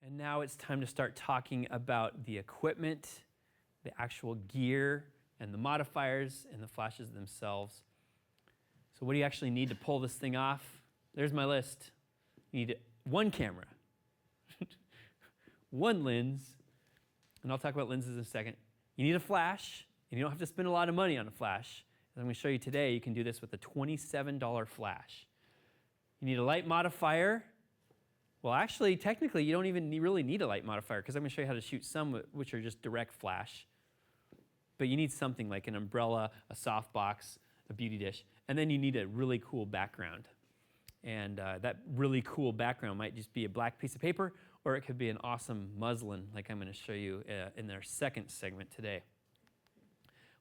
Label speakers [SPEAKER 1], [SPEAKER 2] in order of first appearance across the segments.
[SPEAKER 1] And now it's time to start talking about the equipment, the actual gear, and the modifiers and the flashes themselves. So what do you actually need to pull this thing off? There's my list. You need one camera, one lens, and I'll talk about lenses in a second. You need a flash, and you don't have to spend a lot of money on a flash. As I'm going to show you today, you can do this with a $27 flash. You need a light modifier. Well, actually, technically, you don't even really need a light modifier because I'm going to show you how to shoot some which are just direct flash. But you need something like an umbrella, a softbox, a beauty dish, and then you need a really cool background. And that really cool background might just be a black piece of paper, or it could be an awesome muslin like I'm going to show you in our second segment today.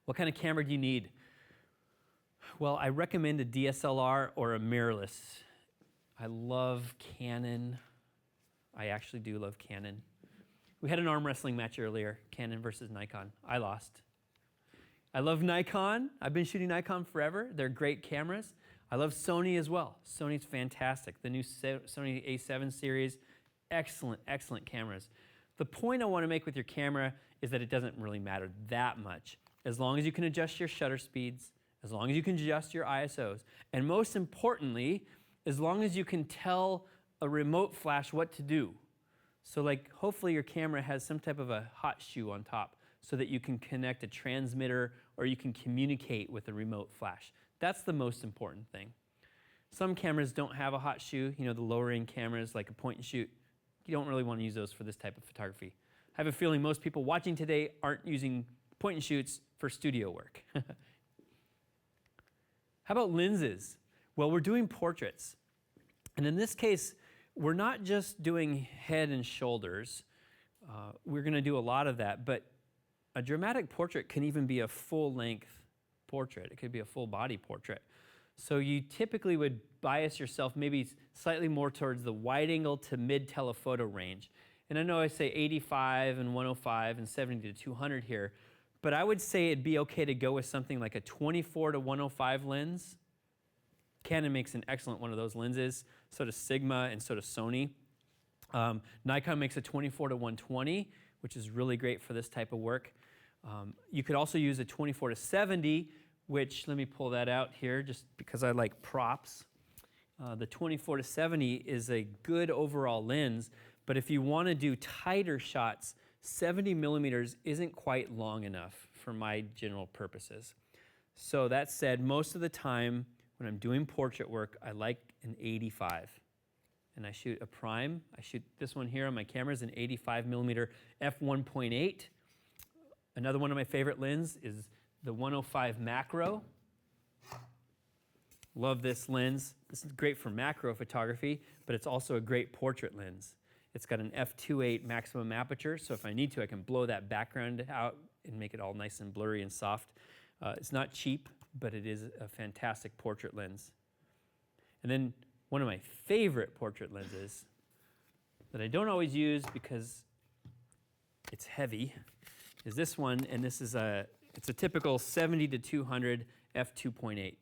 [SPEAKER 1] What kind of camera do you need? Well, I recommend a DSLR or a mirrorless. I love Canon. I actually do love Canon. We had an arm wrestling match earlier, Canon versus Nikon. I lost. I love Nikon. I've been shooting Nikon forever. They're great cameras. I love Sony as well. Sony's fantastic. The new Sony A7 series, excellent, excellent cameras. The point I want to make with your camera is that it doesn't really matter that much. As long as you can adjust your shutter speeds, as long as you can adjust your ISOs, and most importantly, as long as you can tell a remote flash what to do. So like hopefully your camera has some type of a hot shoe on top so that you can connect a transmitter or you can communicate with a remote flash. That's the most important thing. Some cameras don't have a hot shoe, you know, the lower end cameras like a point and shoot. You don't really want to use those for this type of photography. I have a feeling most people watching today aren't using point and shoots for studio work. How about lenses? Well, we're doing portraits. And in this case, we're not just doing head and shoulders. We're going to do a lot of that, but a dramatic portrait can even be a full-length portrait. It could be a full-body portrait. So you typically would bias yourself maybe slightly more towards the wide-angle to mid-telephoto range. And I know I say 85 and 105 and 70 to 200 here, but I would say it'd be okay to go with something like a 24 to 105 lens. Canon makes an excellent one of those lenses, so does Sigma and so does Sony. Nikon makes a 24 to 120, which is really great for this type of work. You could also use a 24 to 70, which, let me pull that out here just because I like props. The 24 to 70 is a good overall lens, but if you want to do tighter shots, 70 millimeters isn't quite long enough for my general purposes. So that said, most of the time, when I'm doing portrait work, I like an 85. And I shoot a prime. I shoot this one here on my camera is an 85 millimeter f1.8. Another one of my favorite lenses is the 105 macro. Love this lens. This is great for macro photography, but it's also a great portrait lens. It's got an f2.8 maximum aperture, so if I need to, I can blow that background out and make it all nice and blurry and soft. It's not cheap, but it is a fantastic portrait lens. And then one of my favorite portrait lenses that I don't always use because it's heavy is this one, and this is it's a typical 70 to 200 f2.8.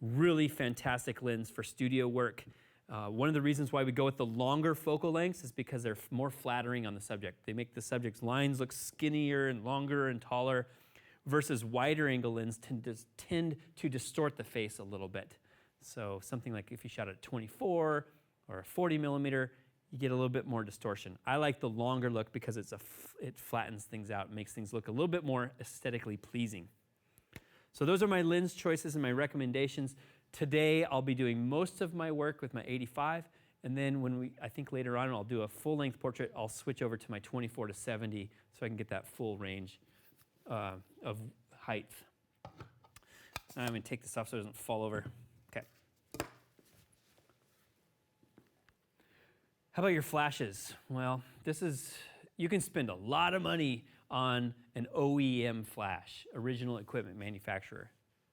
[SPEAKER 1] Really fantastic lens for studio work. One of the reasons why we go with the longer focal lengths is because they're more flattering on the subject. They make the subject's lines look skinnier and longer and taller, versus wider angle lens tend to distort the face a little bit. So something like if you shot at 24 or a 40 millimeter, you get a little bit more distortion. I like the longer look because it flattens things out, makes things look a little bit more aesthetically pleasing. So those are my lens choices and my recommendations. Today I'll be doing most of my work with my 85, and then I think later on I'll do a full-length portrait, I'll switch over to my 24 to 70 so I can get that full range of height. I'm going to take this off so it doesn't fall over. Okay. How about your flashes? Well, you can spend a lot of money on an OEM flash, original equipment manufacturer.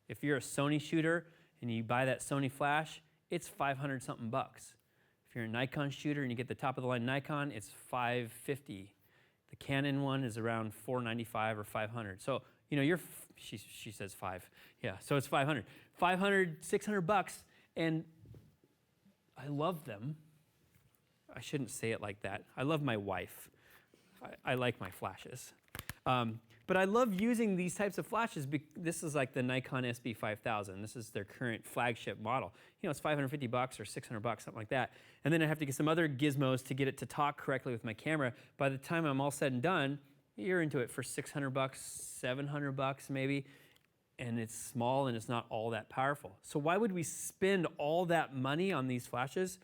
[SPEAKER 1] If you're a Sony shooter and you buy that Sony flash, it's 500 something bucks. If you're a Nikon shooter and you get the top of the line Nikon, it's $550. The Canon one is around $495 or $500. So, you know, she says five. Yeah, so it's $500. $500, $600 bucks, and I love them. I I shouldn't say it like that. I love my wife. I like my flashes. But I love using these types of flashes. This is like the Nikon SB5000. This is their current flagship model. You know, it's $550 or $600, something like that. And then I have to get some other gizmos to get it to talk correctly with my camera. By the time I'm all said and done, you're into it for $600, $700 maybe. And it's small and it's not all that powerful. So why would we spend all that money on these flashes?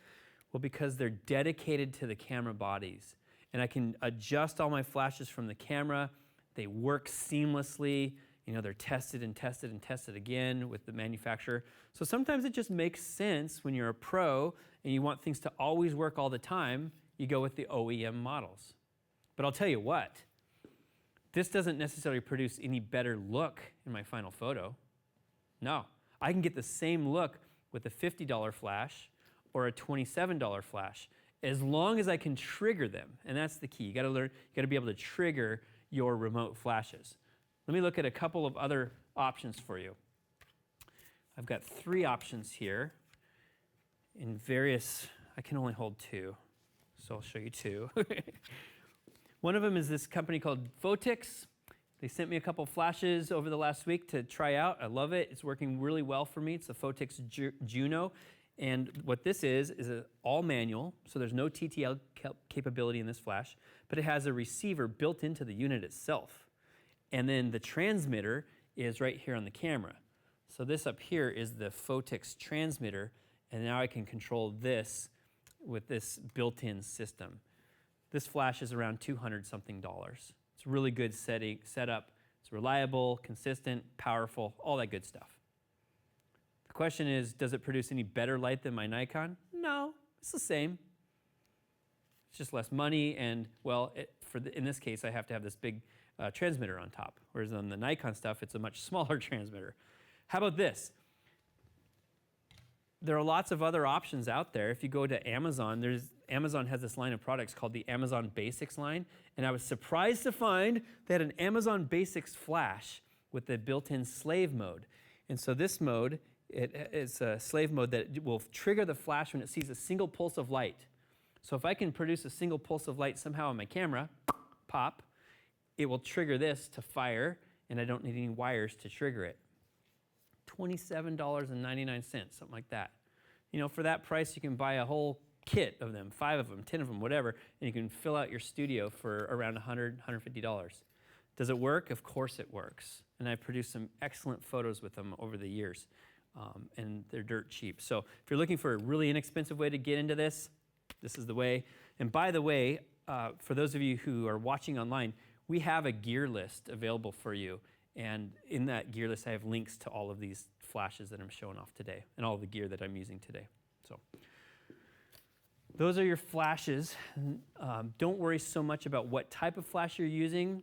[SPEAKER 1] Well, because they're dedicated to the camera bodies. And I can adjust all my flashes from the camera. They work seamlessly. You know, they're tested and tested and tested again with the manufacturer. So sometimes it just makes sense when you're a pro and you want things to always work all the time, you go with the OEM models. But I'll tell you what, this doesn't necessarily produce any better look in my final photo. No, I can get the same look with a $50 flash or a $27 flash, as long as I can trigger them. And that's the key. You gotta learn, you gotta be able to trigger your remote flashes. Let me look at a couple of other options for you. I've got 3 options here in various, I can only hold 2, so I'll show you 2. One of them is this company called Photix. They sent me a couple flashes over the last week to try out. I love it. It's working really well for me. It's the Photix Juno. And what this is an all manual, so there's no TTL capability in this flash, but it has a receiver built into the unit itself. And then the transmitter is right here on the camera. So this up here is the Photix transmitter, and now I can control this with this built-in system. This flash is around $200-something. It's a really good setup. It's reliable, consistent, powerful, all that good stuff. The question is, does it produce any better light than my Nikon? No, it's the same. It's just less money, and well, in this case, I have to have this big transmitter on top, whereas on the Nikon stuff, it's a much smaller transmitter. How about this? There are lots of other options out there. If you go to Amazon, Amazon has this line of products called the Amazon Basics line, and I was surprised to find they had an Amazon Basics flash with the built-in slave mode. And so this mode, it's a slave mode that will trigger the flash when it sees a single pulse of light. So if I can produce a single pulse of light somehow on my camera, pop, it will trigger this to fire, and I don't need any wires to trigger it. $27.99, something like that. You know, for that price, you can buy a whole kit of them, 5 of them, 10 of them, whatever, and you can fill out your studio for around $100, $150. Does it work? Of course it works. And I've produced some excellent photos with them over the years, and they're dirt cheap. So if you're looking for a really inexpensive way to get into this, this is the way. And by the way, for those of you who are watching online, we have a gear list available for you. And in that gear list, I have links to all of these flashes that I'm showing off today and all the gear that I'm using today. So those are your flashes. Don't worry so much about what type of flash you're using.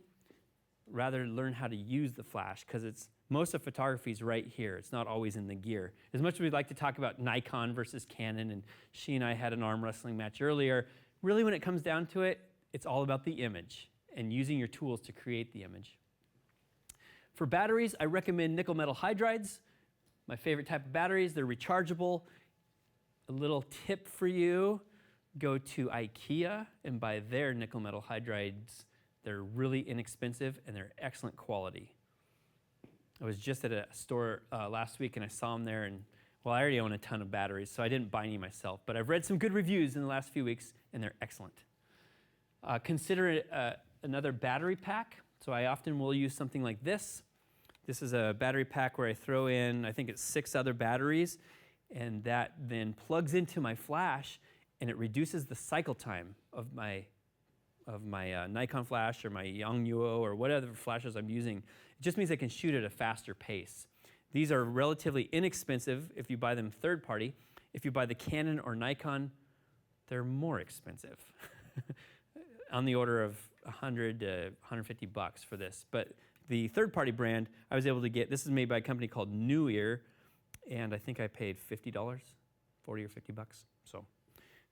[SPEAKER 1] Rather, learn how to use the flash, because most of photography is right here. It's not always in the gear. As much as we'd like to talk about Nikon versus Canon, and she and I had an arm wrestling match earlier, really when it comes down to it, it's all about the image and using your tools to create the image. For batteries, I recommend nickel metal hydrides. My favorite type of batteries. They're rechargeable. A little tip for you, go to IKEA and buy their nickel metal hydrides. They're really inexpensive and they're excellent quality. I was just at a store last week and I saw them there, and well, I already own a ton of batteries, so I didn't buy any myself, but I've read some good reviews in the last few weeks and they're excellent. Consider it another battery pack. So I often will use something like this. This is a battery pack where I throw in, I think it's 6 other batteries, and that then plugs into my flash, and it reduces the cycle time of my Nikon flash or my Yongnuo or whatever flashes I'm using. It just means I can shoot at a faster pace. These are relatively inexpensive if you buy them third party. If you buy the Canon or Nikon, they're more expensive. On the order of $100 to $150 for this. But the third-party brand, I was able to get, this is made by a company called Newear, and I think I paid $50, 40 or $50. So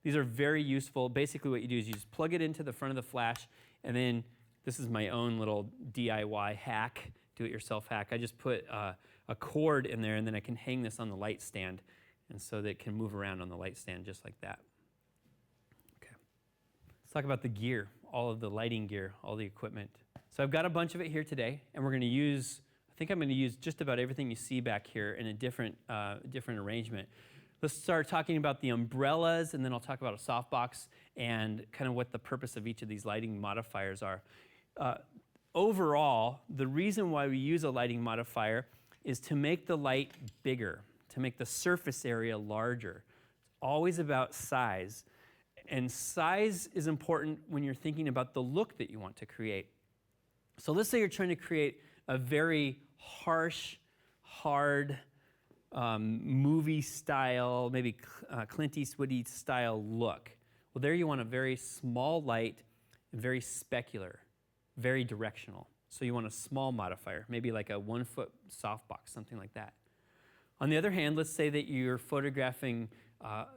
[SPEAKER 1] these are very useful. Basically what you do is you just plug it into the front of the flash, and then this is my own little DIY hack, do-it-yourself hack. I just put a cord in there, and then I can hang this on the light stand, and so that it can move around on the light stand just like that. Okay. talk about the gear, all of the lighting gear, all the equipment. So I've got a bunch of it here today, and we're going to use, I think I'm going to use just about everything you see back here in a different arrangement. Let's start talking about the umbrellas, and then I'll talk about a softbox and kind of what the purpose of each of these lighting modifiers are. Overall, the reason why we use a lighting modifier is to make the light bigger, to make the surface area larger. It's always about size. And size is important when you're thinking about the look that you want to create. So let's say you're trying to create a very harsh, hard, movie style, maybe Clint Eastwood style look. Well, there you want a very small light, very specular, very directional. So you want a small modifier, maybe like a 1-foot softbox, something like that. On the other hand, let's say that you're photographing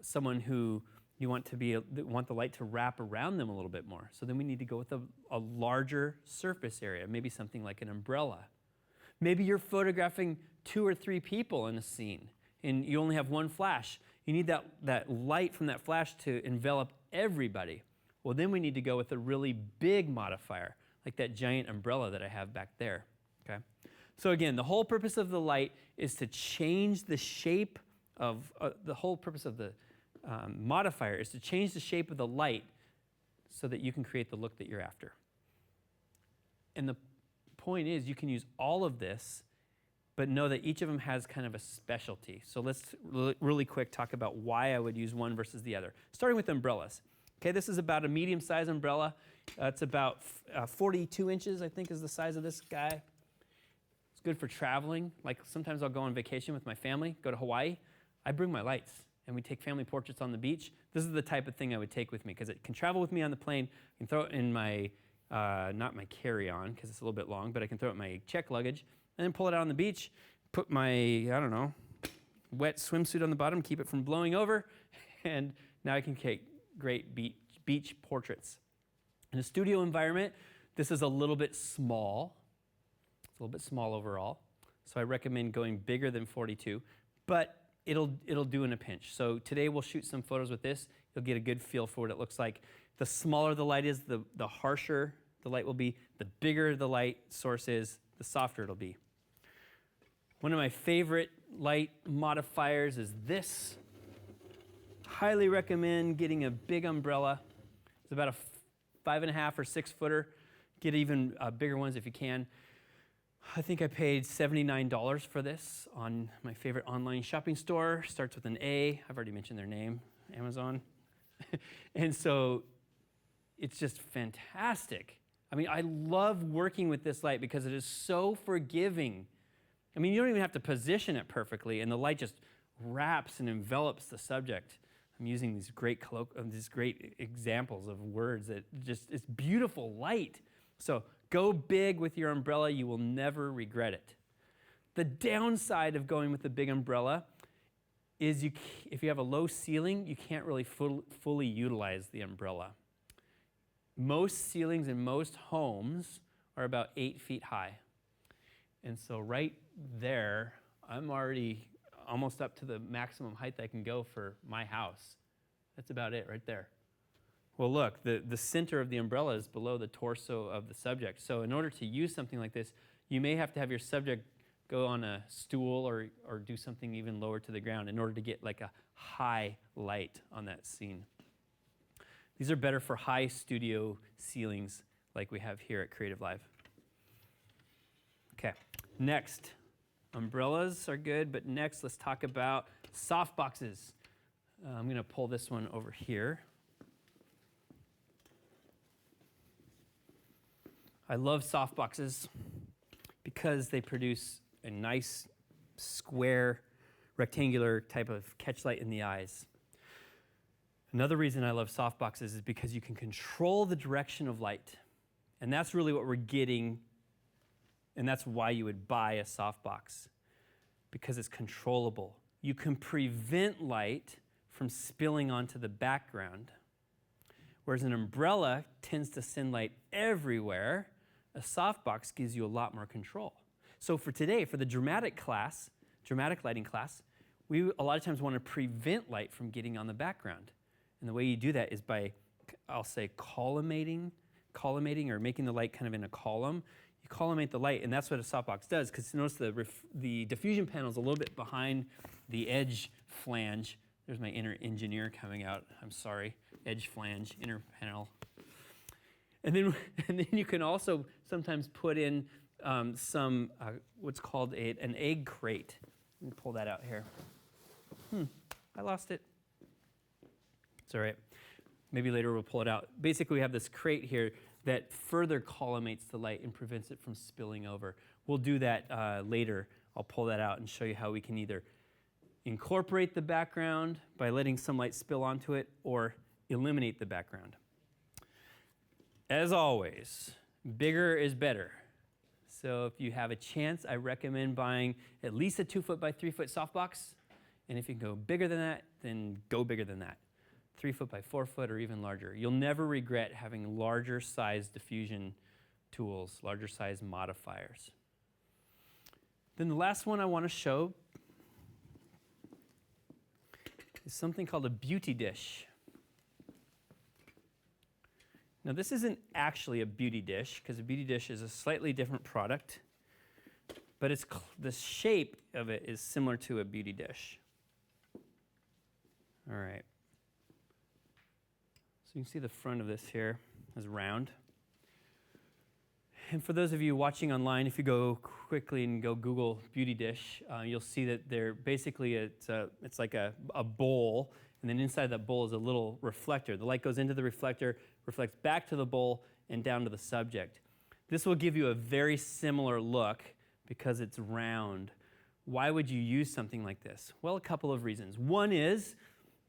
[SPEAKER 1] someone who you want the light to wrap around them a little bit more. So then we need to go with a larger surface area, maybe something like an umbrella. Maybe you're photographing 2 or 3 people in a scene, and you only have one flash. You need that light from that flash to envelop everybody. Well, then we need to go with a really big modifier, like that giant umbrella that I have back there. Okay? So again, the whole purpose of the light is to change the shape of, the whole purpose of the modifier is to change the shape of the light so that you can create the look that you're after. And the point is, you can use all of this, but know that each of them has kind of a specialty. So let's really quick talk about why I would use one versus the other. Starting with umbrellas. Okay, this is about a medium-sized umbrella. It's about 42 inches, I think, is the size of this guy. It's good for traveling. Like sometimes I'll go on vacation with my family, go to Hawaii. I bring my lights, and we take family portraits on the beach. This is the type of thing I would take with me because it can travel with me on the plane. I can throw it in my, not my carry-on because it's a little bit long, but I can throw it in my check luggage and then pull it out on the beach, put my, I don't know, wet swimsuit on the bottom, keep it from blowing over, and now I can take great beach portraits. In a studio environment, this is a little bit small. It's a little bit small overall, so I recommend going bigger than 42, but it'll do in a pinch. So today we'll shoot some photos with this. You'll get a good feel for what it looks like. The smaller the light is, the harsher the light will be. The bigger the light source is, the softer it'll be. One of my favorite light modifiers is this. Highly recommend getting a big umbrella. It's about a 5.5 or 6 footer. Get even bigger ones if you can. I think I paid $79 for this on my favorite online shopping store. Starts with an A. I've already mentioned their name, Amazon. And so it's just fantastic. I mean, I love working with this light because it is so forgiving. I mean, you don't even have to position it perfectly, and the light just wraps and envelops the subject. I'm using these great examples of words that just, it's beautiful light. So go big with your umbrella. You will never regret it. The downside of going with the big umbrella is if you have a low ceiling, you can't really fully utilize the umbrella. Most ceilings in most homes are about 8 feet high. And so right there, I'm already almost up to the maximum height I can go for my house. That's about it right there. Well, look, the center of the umbrella is below the torso of the subject. So in order to use something like this, you may have to have your subject go on a stool or do something even lower to the ground in order to get like a high light on that scene. These are better for high studio ceilings like we have here at Creative Live. Okay, next. Umbrellas are good, but next let's talk about softboxes. I'm going to pull this one over here. I love softboxes because they produce a nice, square, rectangular type of catch light in the eyes. Another reason I love softboxes is because you can control the direction of light. And that's really what we're getting, and that's why you would buy a softbox, because it's controllable. You can prevent light from spilling onto the background. Whereas an umbrella tends to send light everywhere, a softbox gives you a lot more control. So for today, for the dramatic lighting class, we a lot of times want to prevent light from getting on the background. And the way you do that is by I'll say collimating or making the light kind of in a column. You collimate the light, and that's what a softbox does, because notice the diffusion panel is a little bit behind the edge flange. There's my inner engineer coming out. I'm sorry. Edge flange, inner panel. And then you can also sometimes put in some what's called an egg crate. Let me pull that out here. I lost it. It's all right. Maybe later we'll pull it out. Basically, we have this crate here that further collimates the light and prevents it from spilling over. We'll do that later. I'll pull that out and show you how we can either incorporate the background by letting some light spill onto it or eliminate the background. As always, bigger is better. So if you have a chance, I recommend buying at least a 2-foot by 3-foot softbox. And if you can go bigger than that, then go bigger than that. 3-foot by 4-foot or even larger. You'll never regret having larger size diffusion tools, larger size modifiers. Then the last one I want to show is something called a beauty dish. Now this isn't actually a beauty dish, because a beauty dish is a slightly different product, but the shape of it is similar to a beauty dish. All right. So you can see the front of this here is round. And for those of you watching online, if you go quickly and go Google beauty dish, you'll see that they're basically, it's like a bowl, and then inside that bowl is a little reflector. The light goes into the reflector, reflects back to the bowl and down to the subject. This will give you a very similar look because it's round. Why would you use something like this? Well, a couple of reasons. One is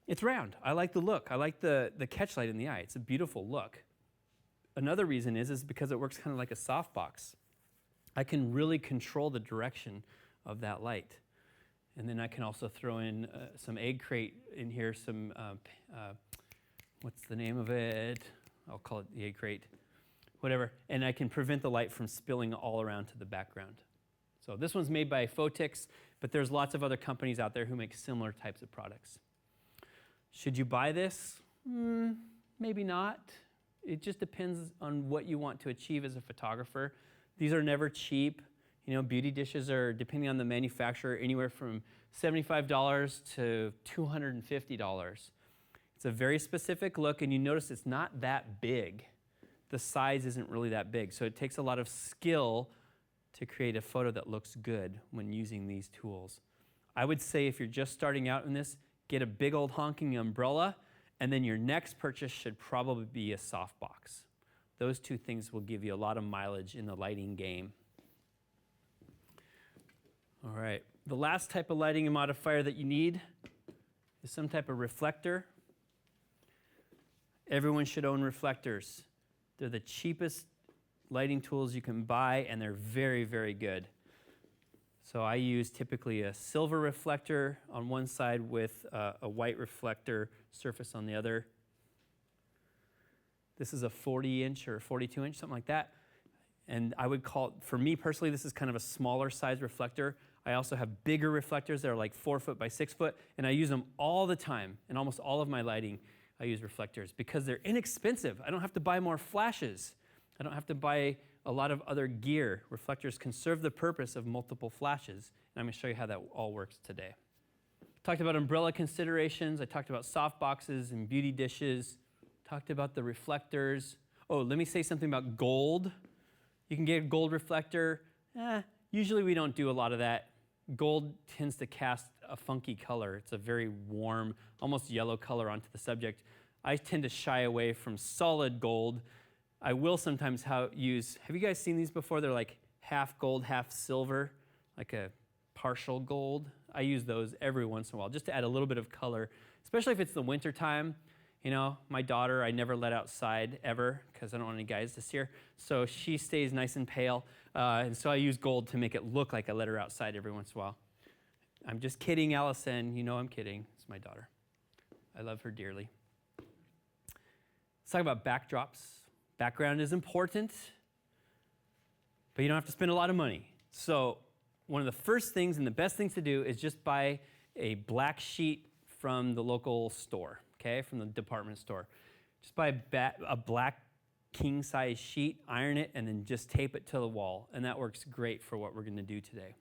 [SPEAKER 1] it's round. I like the look. I like the catchlight in the eye. It's a beautiful look. Another reason is because it works kind of like a softbox. I can really control the direction of that light. And then I can also throw in some egg crate in here, some, what's the name of it? I'll call it the egg crate, whatever. And I can prevent the light from spilling all around to the background. So this one's made by Photix, but there's lots of other companies out there who make similar types of products. Should you buy this? Maybe not. It just depends on what you want to achieve as a photographer. These are never cheap. You know, beauty dishes are, depending on the manufacturer, anywhere from $75 to $250. It's a very specific look, and you notice it's not that big. The size isn't really that big, so it takes a lot of skill to create a photo that looks good when using these tools. I would say if you're just starting out in this, get a big old honking umbrella, and then your next purchase should probably be a softbox. Those two things will give you a lot of mileage in the lighting game. All right, the last type of lighting modifier that you need is some type of reflector. Everyone should own reflectors. They're the cheapest lighting tools you can buy, and they're very, very good. So I use typically a silver reflector on one side with a white reflector surface on the other. This is a 40-inch or 42-inch, something like that. And I would call, for me personally, this is kind of a smaller size reflector. I also have bigger reflectors that are like 4-foot by 6-foot, and I use them all the time. In almost all of my lighting, I use reflectors because they're inexpensive. I don't have to buy more flashes. I don't have to buy a lot of other gear. Reflectors can serve the purpose of multiple flashes, and I'm going to show you how that all works today. Talked about umbrella considerations. I talked about soft boxes and beauty dishes. Talked about the reflectors. Oh, let me say something about gold. You can get a gold reflector. Usually we don't do a lot of that. Gold tends to cast a funky color. It's a very warm, almost yellow color onto the subject. I tend to shy away from solid gold. I will sometimes use, have you guys seen these before? They're like half gold, half silver, like a partial gold. I use those every once in a while just to add a little bit of color, especially if it's the winter time. You know, my daughter, I never let outside ever because I don't want any guys to see her. So she stays nice and pale. And so I use gold to make it look like I let her outside every once in a while. I'm just kidding, Allison. You know I'm kidding. It's my daughter. I love her dearly. Let's talk about backdrops. Background is important, but you don't have to spend a lot of money. So one of the first things and the best things to do is just buy a black sheet from the local store, okay, from the department store. Just buy a black king-size sheet, iron it, and then just tape it to the wall. And that works great for what we're going to do today.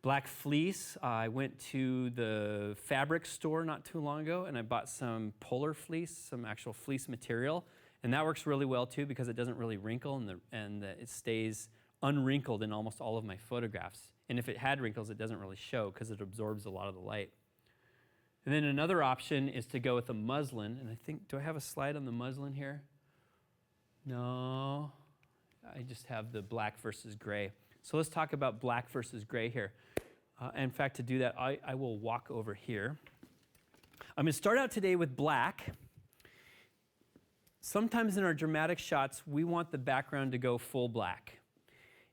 [SPEAKER 1] Black fleece. I went to the fabric store not too long ago, and I bought some polar fleece, some actual fleece material. And that works really well, too, because it doesn't really wrinkle, and it stays unwrinkled in almost all of my photographs. And if it had wrinkles, it doesn't really show because it absorbs a lot of the light. And then another option is to go with a muslin. And I think, do I have a slide on the muslin here? No. I just have the black versus gray. So let's talk about black versus gray here. In fact, to do that, I will walk over here. I'm going to start out today with black. Sometimes in our dramatic shots, we want the background to go full black.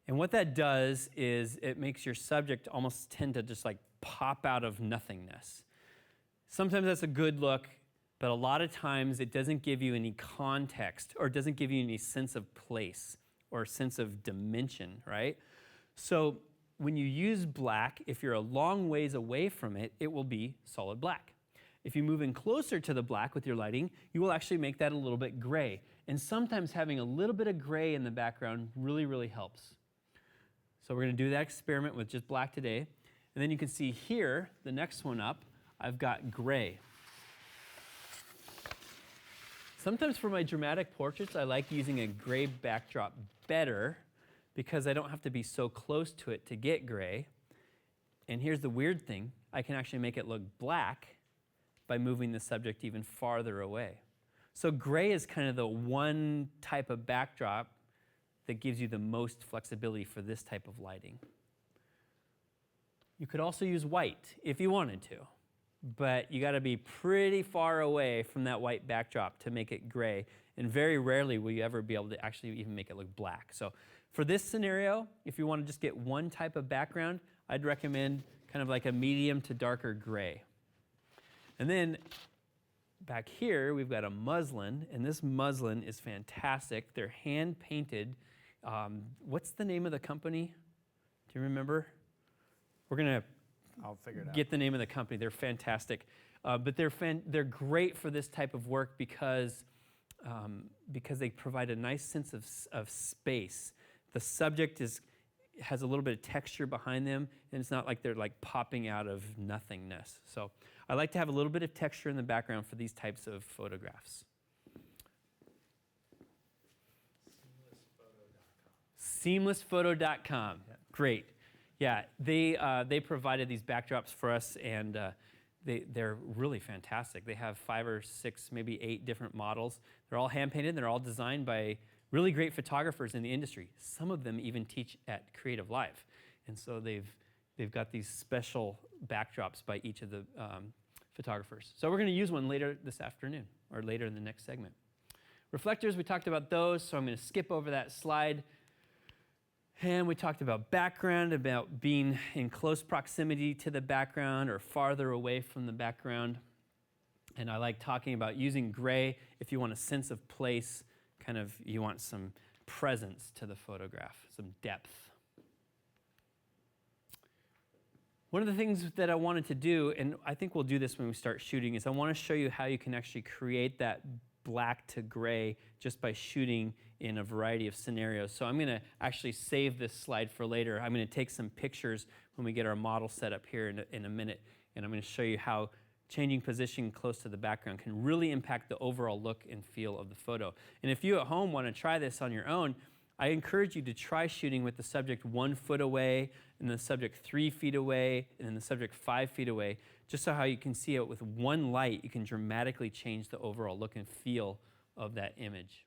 [SPEAKER 1] And what that does is it makes your subject almost tend to just like pop out of nothingness. Sometimes that's a good look, but a lot of times it doesn't give you any context or doesn't give you any sense of place or sense of dimension, right? So when you use black, if you're a long ways away from it, it will be solid black. If you move in closer to the black with your lighting, you will actually make that a little bit gray. And sometimes having a little bit of gray in the background really, really helps. So we're going to do that experiment with just black today. And then you can see here, the next one up, I've got gray. Sometimes for my dramatic portraits, I like using a gray backdrop better because I don't have to be so close to it to get gray. And here's the weird thing. I can actually make it look black by moving the subject even farther away. So gray is kind of the one type of backdrop that gives you the most flexibility for this type of lighting. You could also use white if you wanted to, but you got to be pretty far away from that white backdrop to make it gray, and very rarely will you ever be able to actually even make it look black. So for this scenario, if you want to just get one type of background, I'd recommend kind of like a medium to darker gray. And then back here, we've got a muslin, and this muslin is fantastic. They're hand-painted. What's the name of the company? Do you remember? We're going to get the name of the company. They're fantastic. But they're great for this type of work because they provide a nice sense of space. The subject has a little bit of texture behind them, and it's not like they're like popping out of nothingness. So I like to have a little bit of texture in the background for these types of photographs. Seamlessphoto.com. Yeah. Great. Yeah, they provided these backdrops for us, and they're really fantastic. They have 5 or 6, maybe 8 different models. They're all hand-painted. They're all designed by really great photographers in the industry. Some of them even teach at Creative Live. And so they've got these special backdrops by each of the photographers. So we're going to use one later this afternoon, or later in the next segment. Reflectors, we talked about those, so I'm going to skip over that slide. And we talked about background, about being in close proximity to the background or farther away from the background. And I like talking about using gray if you want a sense of place, kind of you want some presence to the photograph, some depth. One of the things that I wanted to do, and I think we'll do this when we start shooting, is I want to show you how you can actually create that black to gray just by shooting in a variety of scenarios. So I'm going to actually save this slide for later. I'm going to take some pictures when we get our model set up here in a minute, and I'm going to show you how changing position close to the background can really impact the overall look and feel of the photo. And if you at home want to try this on your own, I encourage you to try shooting with the subject 1 foot away, and the subject 3 feet away, and then the subject 5 feet away, just so how you can see it with one light, you can dramatically change the overall look and feel of that image.